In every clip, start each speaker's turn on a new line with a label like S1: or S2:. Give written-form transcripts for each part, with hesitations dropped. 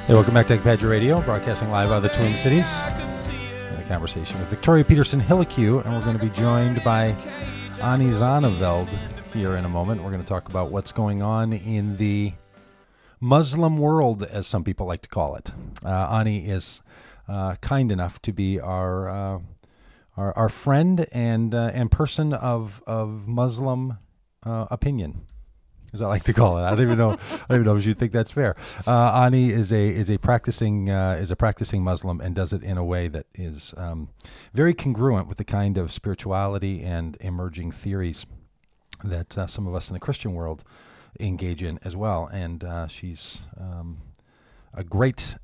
S1: Hey, welcome back to Pagitt Radio, broadcasting live out of the Twin Cities. In a conversation with Victoria Peterson-Hillique, and we're going to be joined by Ani Zonneveld here in a moment. We're going to talk about what's going on in the Muslim world, as some people like to call it. Ani is kind enough to be our friend and person of Muslim opinion, as I like to call it. I don't even know if you think that's fair. Ani is a practicing Muslim and does it in a way that is very congruent with the kind of spirituality and emerging theories that some of us in the Christian world engage in as well. And she's a great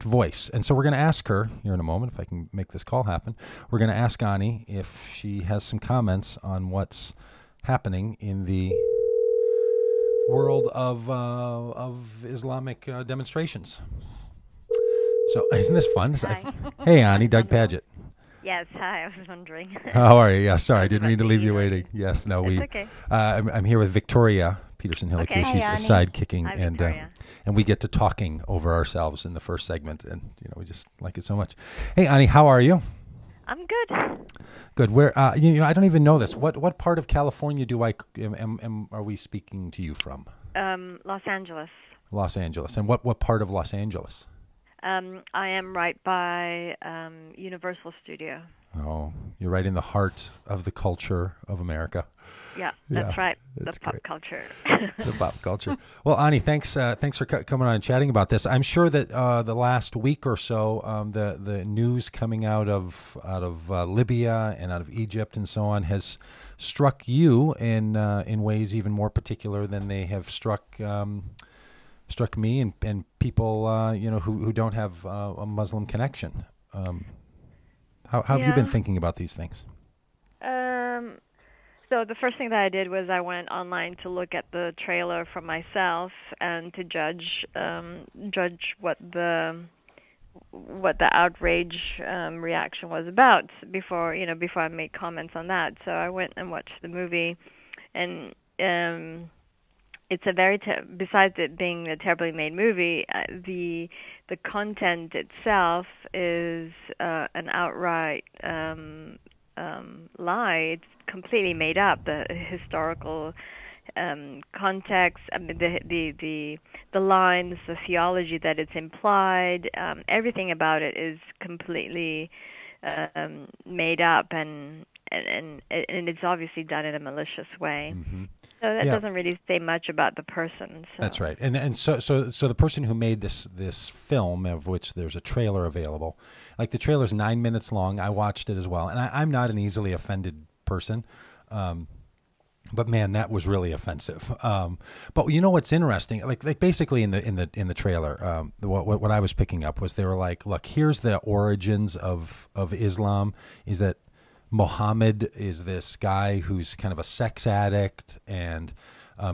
S1: voice. And so we're going to ask her here in a moment, if I can make this call happen. We're going to ask Ani if she has some comments on what's happening in the world of Islamic demonstrations. So isn't this fun?
S2: Hi.
S1: Hey, Ani, Doug Pagitt.
S2: Yes, hi. I was wondering.
S1: How are you? Yeah, sorry, I didn't mean to leave you waiting. Yes, no,
S2: it's okay.
S1: I'm here with Victoria Peterson-Hillique.
S2: Okay.
S1: She's
S2: Hi,
S1: sidekicking,
S2: Hi, Victoria.
S1: and we get to talking over ourselves in the first segment, and we just like it so much. Hey, Ani, how are you?
S2: I'm good.
S1: Good. Where I don't even know this. What part of California are we speaking to you from?
S2: Los Angeles.
S1: Los Angeles. And what part of Los Angeles?
S2: I am right by Universal Studio.
S1: Oh, you're right in the heart of the culture of America.
S2: Yeah, that's right.
S1: That's
S2: the pop
S1: great.
S2: culture.
S1: The pop culture. Well, Ani, thanks for coming on and chatting about this. I'm sure that the last week or so, the news coming out of Libya and out of Egypt and so on has struck you in ways even more particular than they have struck me and people who don't have a Muslim connection. How have you been thinking about these things?
S2: So the first thing that I did was I went online to look at the trailer for myself and to judge what the outrage reaction was about before I made comments on that. So I went and watched the movie, and it's a very besides it being a terribly made movie, the content itself is an outright lie. It's completely made up. The historical context, I mean, the lines, the theology that it's implied, everything about it is completely made up, and it's obviously done in a malicious way. Mm-hmm. So that doesn't really say much about the person. So.
S1: That's right. And so the person who made this film, of which there's a trailer available, like the trailer's 9 minutes long. I watched it as well, and I'm not an easily offended person, but man, that was really offensive. But you know what's interesting? Like basically in the trailer, what I was picking up was they were like, look, here's the origins of Islam. Is that Muhammad is this guy who's kind of a sex addict and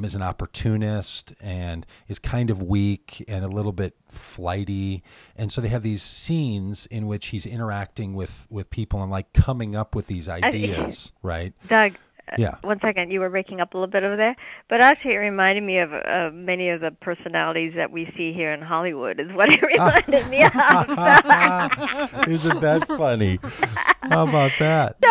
S1: is an opportunist and is kind of weak and a little bit flighty. And so they have these scenes in which he's interacting with people and like coming up with these ideas, right?
S2: Doug,
S1: yeah.
S2: 1 second, you were breaking up a little bit over there, but actually it reminded me of many of the personalities that we see here in Hollywood is what it reminded me of.
S1: Isn't that funny? How about that?
S2: So,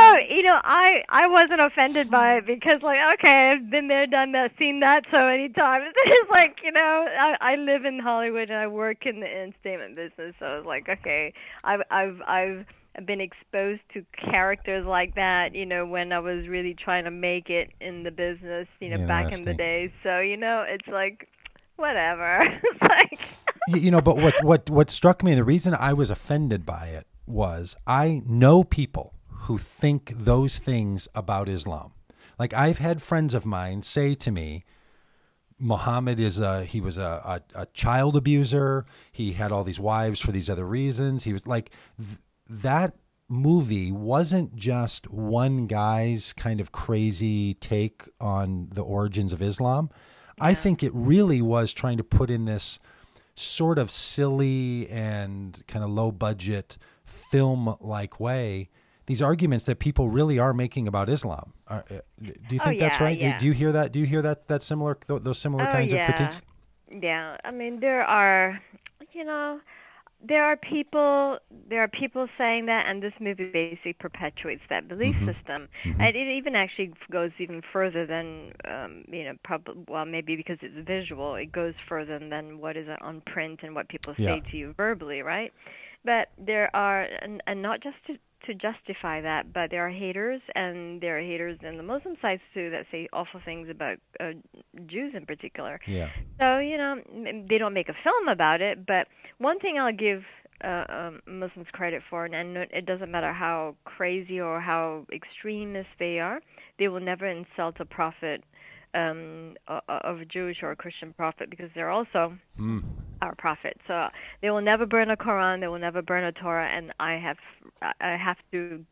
S2: I wasn't offended by it because, like, okay, I've been there, done that, seen that so many times. It's like, I live in Hollywood and I work in the entertainment business, so I was like, okay, I've been exposed to characters like that, when I was really trying to make it in the business, back in the days. So, it's like, whatever. It's like,
S1: but what struck me, the reason I was offended by it was I know people who think those things about Islam. Like I've had friends of mine say to me, Muhammad was a child abuser. He had all these wives for these other reasons. He was like, that movie wasn't just one guy's kind of crazy take on the origins of Islam. Yeah. I think it really was trying to put in this sort of silly and kind of low budget film-like way these arguments that people really are making about Islam. Do you think that's right?
S2: Yeah.
S1: Do you hear that? Do you hear that similar those similar kinds of critiques?
S2: Yeah, I mean there are, you know, there are people saying that, and this movie basically perpetuates that belief system. And it even actually goes even further than well, maybe because it's visual, it goes further than what is on print and what people say to you verbally, right? But there are, and not just to justify that, but there are haters, and there are haters in the Muslim sides too that say awful things about Jews in particular.
S1: Yeah.
S2: So, they don't make a film about it, but one thing I'll give Muslims credit for, and it doesn't matter how crazy or how extremist they are, they will never insult a prophet of a Jewish or a Christian prophet, because they're also our prophet. So they will never burn a Quran, they will never burn a Torah, and I have to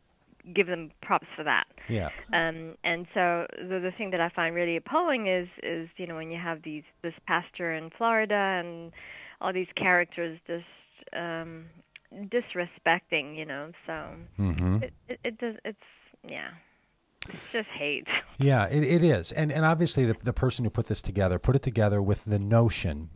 S2: give them props for that.
S1: Yeah.
S2: And so the thing that I find really appalling is when you have this pastor in Florida and all these characters just disrespecting, so it's just hate.
S1: Yeah, it is. And obviously the person who put it together with the notion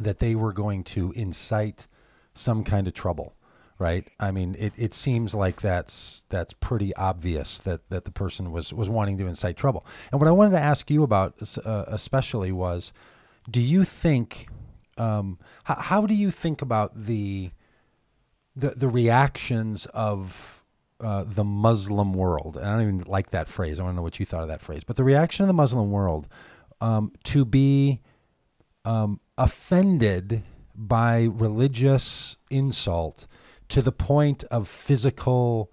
S1: that they were going to incite some kind of trouble, right? I mean, it seems like that's pretty obvious that the person was wanting to incite trouble. And what I wanted to ask you about especially was, do you think, how do you think about the reactions of the Muslim world? And I don't even like that phrase. I want to know what you thought of that phrase. But the reaction of the Muslim world to be offended by religious insult to the point of physical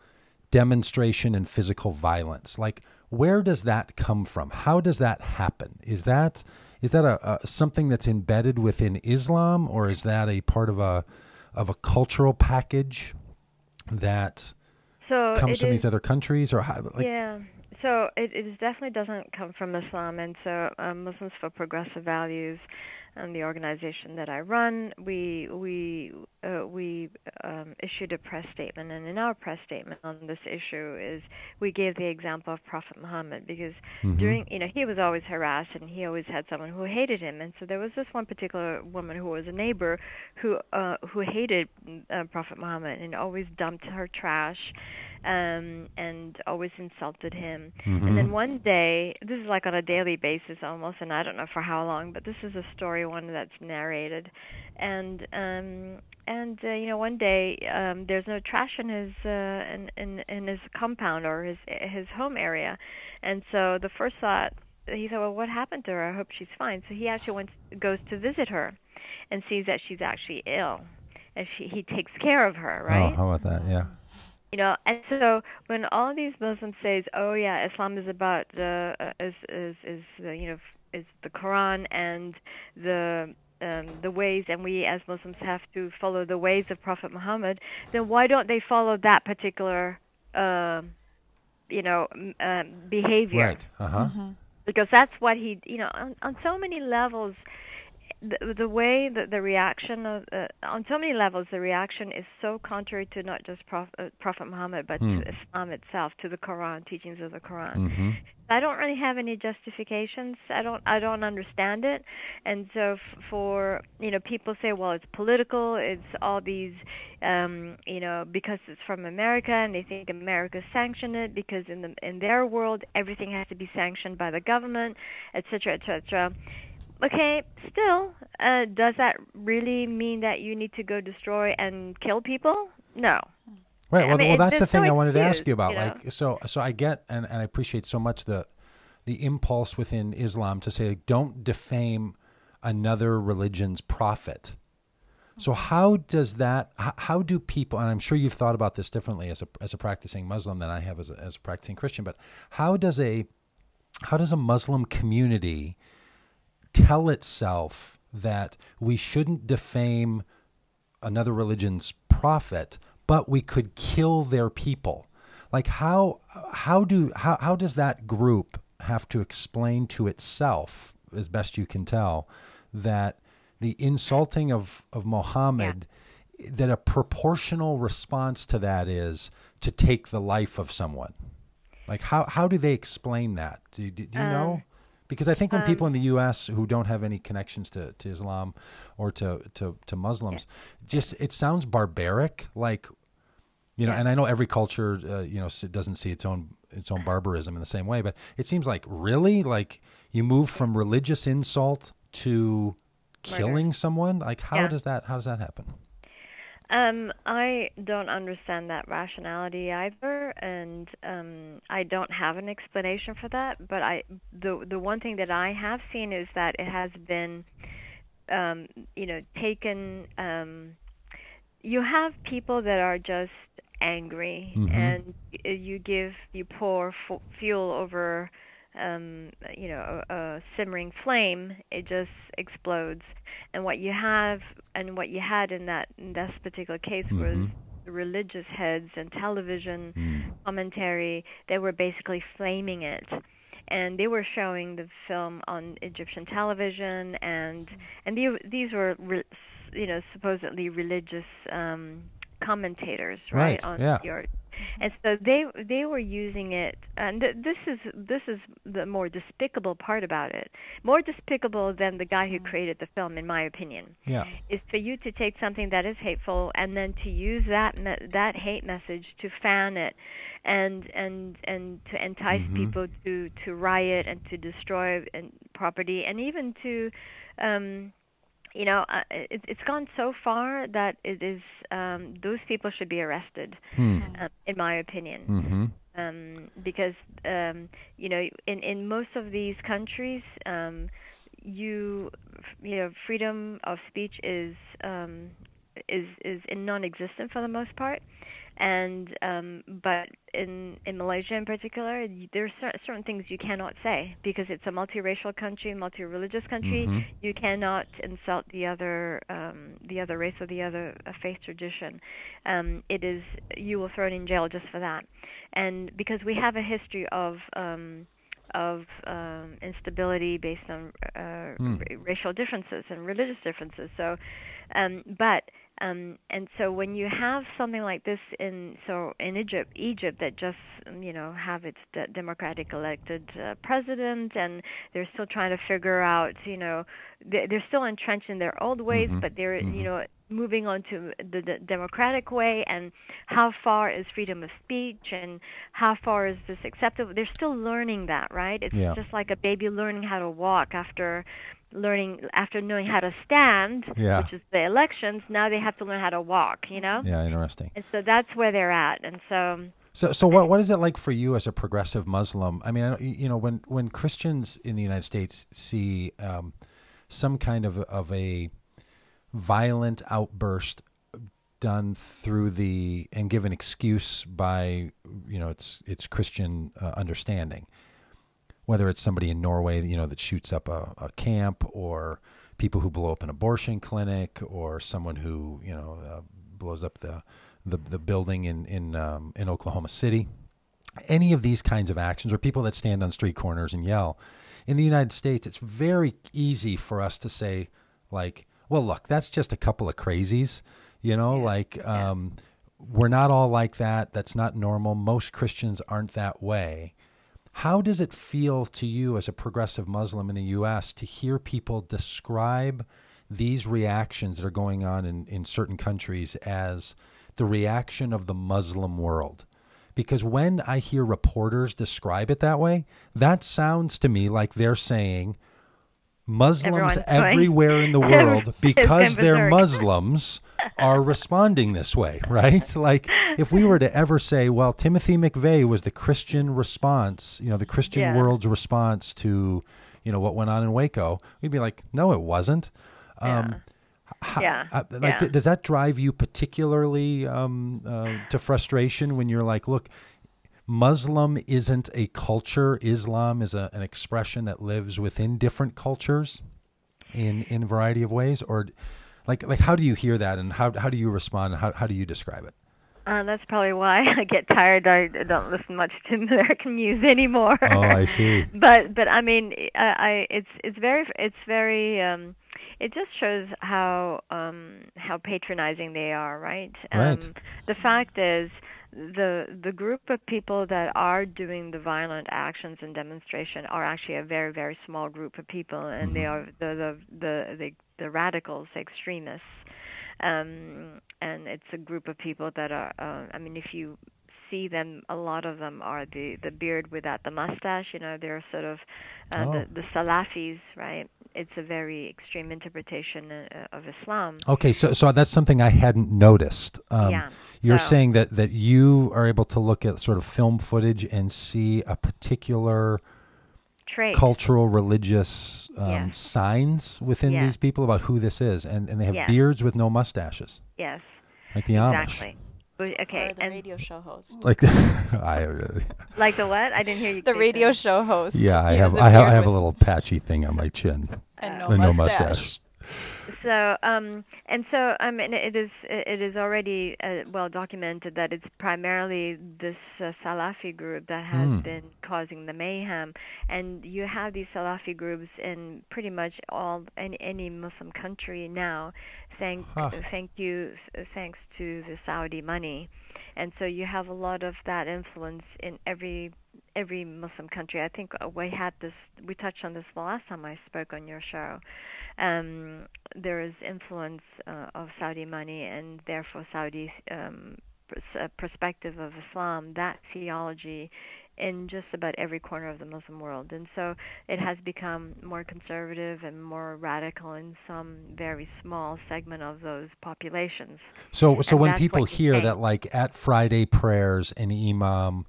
S1: demonstration and physical violence. Like, where does that come from? How does that happen? Is that a something that's embedded within Islam, or is that a part of a cultural package that comes from these other countries, or how?
S2: Yeah. So it definitely doesn't come from Islam, and so Muslims for Progressive Values, and the organization that I run, we issued a press statement, and in our press statement on this issue is we gave the example of Prophet Muhammad, because during he was always harassed, and he always had someone who hated him, and so there was this one particular woman who was a neighbor who hated Prophet Muhammad and always dumped her trash. And always insulted him. And then one day, this is like on a daily basis almost, and I don't know for how long, but this is a story, one that's narrated. And one day there's no trash in his in his compound or his home area, and so the first thought, he said, well, what happened to her? I hope she's fine. So he actually goes to visit her, and sees that she's actually ill, and he takes care of her, right?
S1: Oh, how about that? Yeah.
S2: And so when all these Muslims say, "Oh yeah, Islam is about is the Quran and the ways, and we as Muslims have to follow the ways of Prophet Muhammad," then why don't they follow that particular behavior?
S1: Right.
S2: Because that's what he on so many levels. The way that the reaction of on so many levels, the reaction is so contrary to not just Prophet Muhammad, but to Islam itself, to the Quran, teachings of the Quran. I don't really have any justifications. I don't understand it, and so for people say, well, it's political. It's all these because it's from America, and they think America sanctioned it because in their world everything has to be sanctioned by the government, etc., etc. Okay, still, does that really mean that you need to go destroy and kill people? No.
S1: Right. Well, that's the thing I wanted to ask you about. Like, so I get, and I appreciate so much the impulse within Islam to say, don't defame another religion's prophet. So how does that? How do people? And I'm sure you've thought about this differently as a practicing Muslim than I have as a practicing Christian. But how does a Muslim community tell itself that we shouldn't defame another religion's prophet, but we could kill their people? Like how does that group have to explain to itself, as best you can tell, that the insulting of Muhammad, that a proportional response to that is to take the life of someone? Like how do they explain that? Do you know? Because I think when people in the U.S. who don't have any connections to Islam or to Muslims, it sounds barbaric, like, you know, and I know every culture, doesn't see its own barbarism in the same way, but it seems like really like you move from religious insult to killing someone. Like how does that happen?
S2: I don't understand that rationality either, and I don't have an explanation for that. But the one thing that I have seen is that it has been, taken. You have people that are just angry, and you pour fuel over, a simmering flame. It just explodes. And what you had in this particular case was the religious heads and television commentary. They were basically flaming it, and they were showing the film on Egyptian television, and these were supposedly religious commentators, right? And so they were using it, and this is the more despicable part about it. More despicable than the guy who created the film, in my opinion.
S1: Yeah,
S2: is for you to take something that is hateful and then to use that hate message to fan it, and to entice people to riot and to destroy property, and even to it's gone so far that it is those people should be arrested, in my opinion, because in most of these countries, freedom of speech is non-existent for the most part. And but in Malaysia in particular, there are certain things you cannot say because it's a multiracial country, multi-religious country. You cannot insult the other race or the other faith tradition. You will throw it in jail just for that. And because we have a history of instability based on racial differences and religious differences. So, and so when you have something like this in Egypt that just have its democratic elected president, and they're still trying to figure out, they're still entrenched in their old ways, but they're moving on to the democratic way, and how far is freedom of speech and how far is this acceptable? They're still learning that, right? It's just like a baby learning how to walk after knowing how to stand, which is the elections. Now they have to learn how to walk, Yeah,
S1: interesting.
S2: And so that's where they're at. And
S1: so what is it like for you as a progressive Muslim? I mean, when Christians in the United States see some kind of a violent outburst done through and given excuse by its Christian understanding, whether it's somebody in Norway that shoots up a camp, or people who blow up an abortion clinic, or someone who blows up the building in Oklahoma City, any of these kinds of actions, or people that stand on street corners and yell. In the United States, it's very easy for us to say, like, well, look, that's just a couple of crazies, we're not all like that. That's not normal. Most Christians aren't that way. How does it feel to you as a progressive Muslim in the U.S. to hear people describe these reactions that are going on in certain countries as the reaction of the Muslim world? Because when I hear reporters describe it that way, that sounds to me like they're saying Muslims everywhere in the world, because they're Muslims, are responding this way, right? Like if we were to ever say, well, Timothy McVeigh was the Christian response, the Christian world's response to, what went on in Waco, we'd be like, no, it wasn't. Does that drive you particularly to frustration when you're like, look, Muslim isn't a culture. Islam is an expression that lives within different cultures in a variety of ways? Or like how do you hear that, and how do you respond, and how do you describe it?
S2: That's probably why I get tired. I don't listen much to American news anymore.
S1: Oh, I see.
S2: But I mean, it's very it just shows how patronizing they are, right?
S1: Right.
S2: The fact is the group of people that are doing the violent actions and demonstration are actually a very, very small group of people, and they are the radicals, the extremists, and it's a group of people that are. I mean, if you see them, a lot of them are the beard without the mustache. They're sort of the Salafis, right? It's a very extreme interpretation of Islam.
S1: Okay, so that's something I hadn't noticed. You're saying that you are able to look at sort of film footage and see a particular
S2: trait,
S1: cultural, religious signs within these people about who this is, and they have beards with no mustaches.
S2: Yes,
S1: like the Amish.
S2: Exactly. Okay,
S3: or the radio show host.
S1: Like
S2: like the what? I didn't hear you.
S3: The radio show host.
S1: Yeah, I have a little patchy thing on my chin.
S3: And no mustache.
S2: So, it is already well documented that it's primarily this Salafi group that has been causing the mayhem, and you have these Salafi groups in pretty much any Muslim country now, thanks to the Saudi money, and so you have a lot of that influence in every Muslim country. I think we touched on this the last time I spoke on your show. There is influence of Saudi money, and therefore Saudi perspective of Islam, that theology, in just about every corner of the Muslim world. And so it has become more conservative and more radical in some very small segment of those populations.
S1: So when people hear that, like at Friday prayers, an imam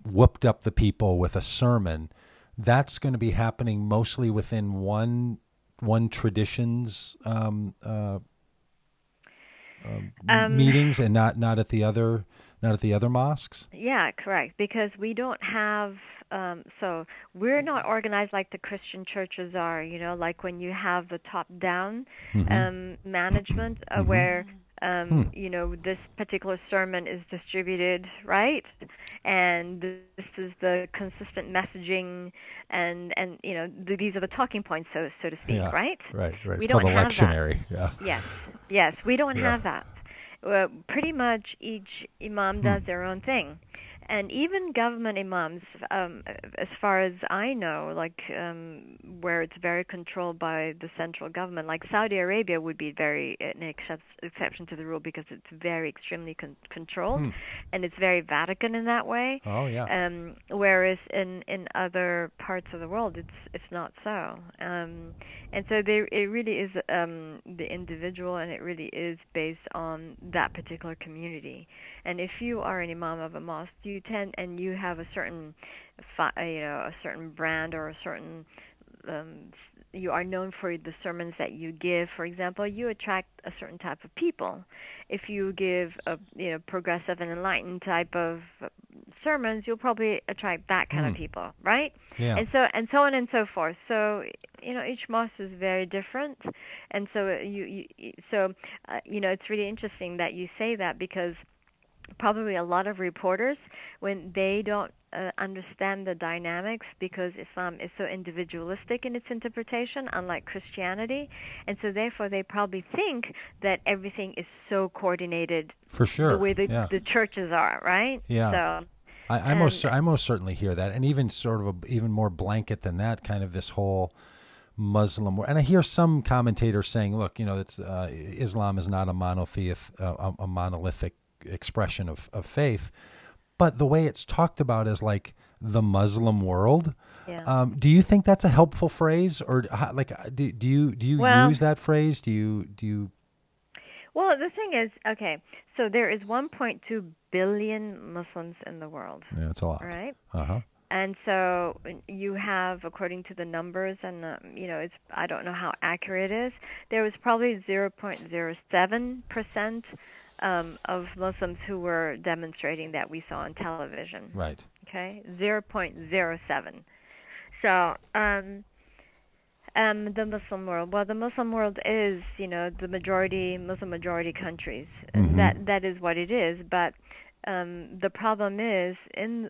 S1: whooped up the people with a sermon, that's going to be happening mostly within one tradition's meetings, and not at the other mosques.
S2: Yeah, correct. Because we don't have so we're not organized like the Christian churches are. Like when you have the top-down management, where this particular sermon is distributed, right? And this is the consistent messaging, and these are the talking points, so to speak, right?
S1: Right.
S2: We
S1: it's
S2: don't
S1: called
S2: have
S1: lectionary.
S2: That. Yes, we don't have that. Pretty much each imam does their own thing. And even government imams, as far as I know, where it's very controlled by the central government, like Saudi Arabia would be an exception to the rule because it's very extremely controlled, and it's very Vatican in that way.
S1: Oh yeah.
S2: Whereas in other parts of the world, it's not so. And so it really is the individual, and it really is based on that particular community. And if you are an imam of a mosque, you have a certain, a certain brand or a certain, you are known for the sermons that you give. For example, you attract a certain type of people. If you give a progressive and enlightened type of sermons, you'll probably attract that kind of people, right?
S1: Yeah.
S2: And so on and so forth. So each mosque is very different, and so it's really interesting that you say that, because probably a lot of reporters, when they don't understand the dynamics, because Islam is so individualistic in its interpretation, unlike Christianity, and so therefore they probably think that everything is so coordinated,
S1: for sure,
S2: the way the churches are, right?
S1: Yeah.
S2: So
S1: I most certainly hear that, and even sort of even more blanket than that, kind of this whole Muslim, and I hear some commentators saying, look, it's Islam is not a monolithic expression of faith, but the way it's talked about is like the Muslim world.
S2: Yeah.
S1: Do you think that's a helpful phrase, or do you use that phrase? Do you?
S2: Well, the thing is, okay, so there is 1.2 billion Muslims in the world.
S1: Yeah, it's a lot.
S2: Right?
S1: Uh-huh.
S2: And so you have, according to the numbers, and it's, I don't know how accurate it is, there was probably 0.07% of Muslims who were demonstrating that we saw on television.
S1: Right.
S2: Okay, 0.07. So the Muslim world. Well, the Muslim world is, the Muslim majority countries. That is what it is. But the problem is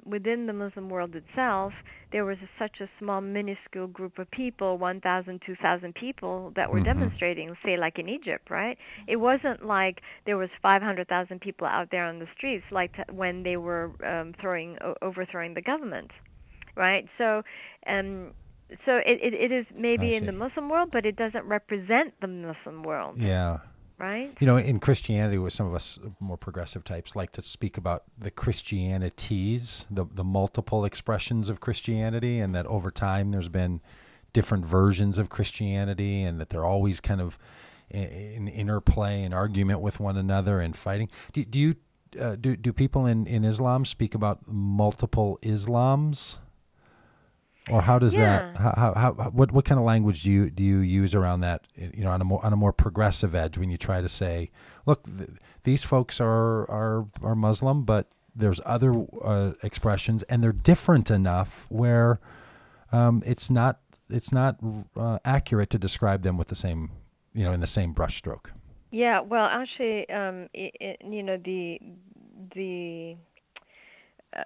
S2: within the Muslim world itself, there was such a small, minuscule group of people, 1,000, 2,000 people that were demonstrating, say like in Egypt, right? It wasn't like there was 500,000 people out there on the streets like when they were overthrowing the government, right? So it is maybe in the Muslim world, but it doesn't represent the Muslim world.
S1: Yeah.
S2: Right?
S1: You know, in Christianity, with some of us more progressive types like to speak about the Christianities, the multiple expressions of Christianity, and that over time there's been different versions of Christianity, and that they're always kind of in interplay and argument with one another and fighting. Do people in Islam speak about multiple Islams? Or how does that? What kind of language do you use around that? You know, on a more progressive edge, when you try to say, look, these folks are Muslim, but there's other expressions, and they're different enough where it's not accurate to describe them with the same, you know, in the same brushstroke.
S2: Yeah. Well, actually, you know,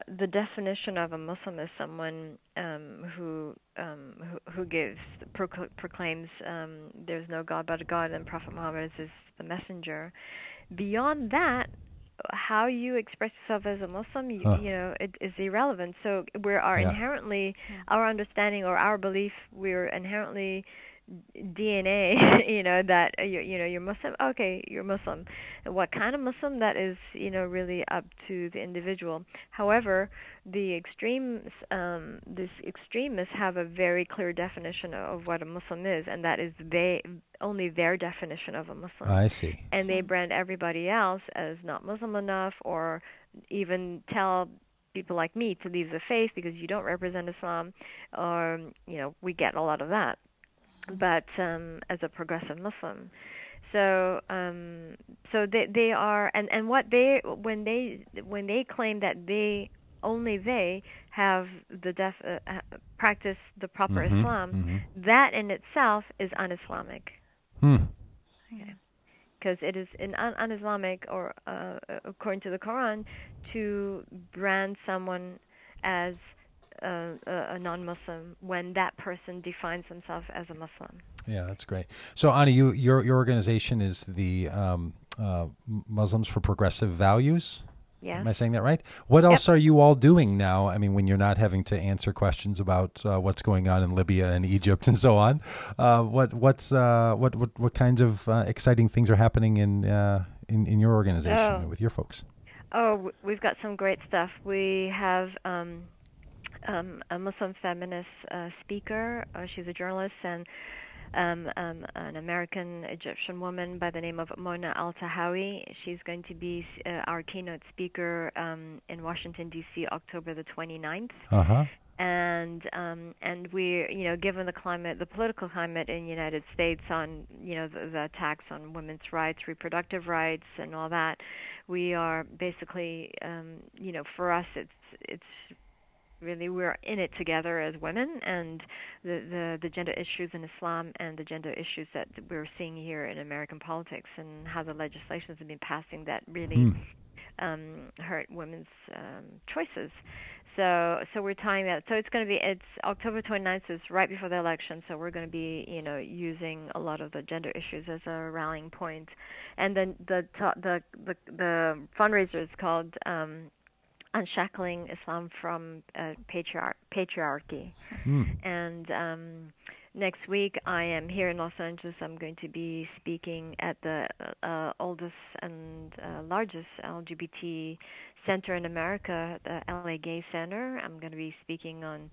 S2: the definition of a Muslim is someone who proclaims there's no God but God, and Prophet Muhammad is the messenger. Beyond that, how you express yourself as a Muslim, you know, it is irrelevant. So inherently, our understanding or our belief, we're inherently DNA, you know, that you're Muslim. Okay, you're Muslim. What kind of Muslim? That is, you know, really up to the individual. However, the extremists have a very clear definition of what a Muslim is, and that is only their definition of a Muslim.
S1: I see.
S2: And they brand everybody else as not Muslim enough, or even tell people like me to leave the faith because you don't represent Islam, or, you know, we get a lot of that. But as a progressive Muslim, so they are, and what when they claim that they have practice the proper Islam, that in itself is un-Islamic. Okay. Because it is un-Islamic, or according to the Quran, to brand someone as a non-Muslim when that person defines themselves as a Muslim.
S1: Yeah, that's great. So, Ani, your organization is the Muslims for Progressive Values.
S2: Yeah.
S1: Am I saying that right? What else are you all doing now? I mean, when you're not having to answer questions about what's going on in Libya and Egypt and so on, what kinds of exciting things are happening in your organization with your folks? Oh,
S2: we've got some great stuff. We have a Muslim feminist speaker. She's a journalist, and an American Egyptian woman by the name of Mona Al-Tahawi. She's going to be our keynote speaker in Washington, D.C., October the 29th. And we're, you know, given the political climate in the United States on, you know, the attacks on women's rights, reproductive rights, and all that, we are basically, you know, for us, it's really, we're in it together as women, and the gender issues in Islam and the gender issues that we're seeing here in American politics, and how the legislations have been passing that really hurt women's choices. So we're tying that. So it's October 29th is right before the election. So we're going to be, you know, using a lot of the gender issues as a rallying point. And then the fundraiser is called Unshackling Islam from Patriarchy. And next week I am here in Los Angeles. I'm going to be speaking at the oldest and largest LGBT center in America, the LA Gay Center. I'm going to be speaking on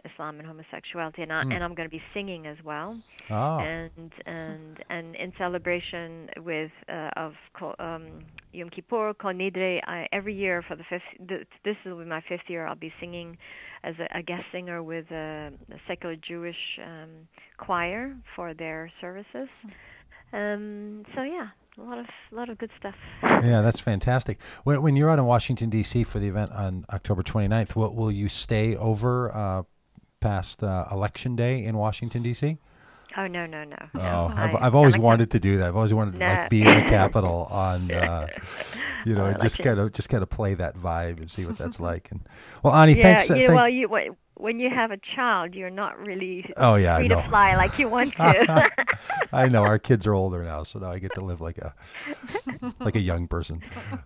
S2: Islam and homosexuality, and I'm going to be singing as well. And in celebration with of Yom Kippur, Kol Nidre, every year for this will be my 5th year. I'll be singing as a guest singer with a secular Jewish choir for their services. So yeah. A lot of good stuff.
S1: Yeah, that's fantastic. When you're out in Washington, D.C. for the event on October 29th, will you stay over past Election Day in Washington, D.C.?
S2: Oh, no.
S1: Oh, I've always wanted to do that. I've always wanted to be in the Capitol on, just gotta play that vibe and see what that's like. And well, Ani, thanks.
S2: When you have a child, you're not really free
S1: to
S2: fly like you want to.
S1: I know our kids are older now, so now I get to live like a young person.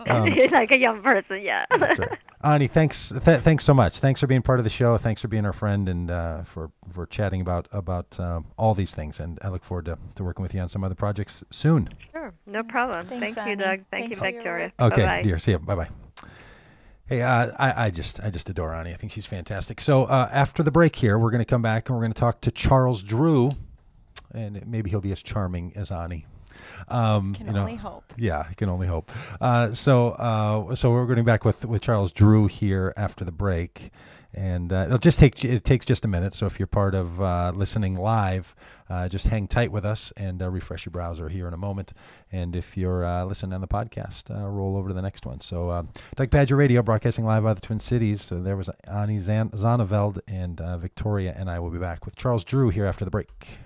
S2: Like a young person, yeah.
S1: That's right. Ani, thanks so much. Thanks for being part of the show. Thanks for being our friend and for chatting about all these things. And I look forward to working with you on some other projects soon.
S2: Sure, no problem.
S3: Thanks,
S2: Thank you, Doug. Thanks you, Victoria.
S1: Okay,
S2: Bye-bye.
S1: dear. See you. Bye bye. Hey, I just adore Ani. I think she's fantastic. So after the break here, we're going to come back and we're going to talk to Charles Drew, and maybe he'll be as charming as Ani.
S3: Only hope.
S1: Yeah, I can only hope. So we're going back with Charles Drew here after the break, and it takes just a minute. So if you're part of listening live, just hang tight with us and refresh your browser here in a moment. And if you're listening on the podcast, roll over to the next one. So Doug Pagitt Radio, broadcasting live out of the Twin Cities. So there was Ani Zonneveld, and Victoria and I will be back with Charles Drew here after the break.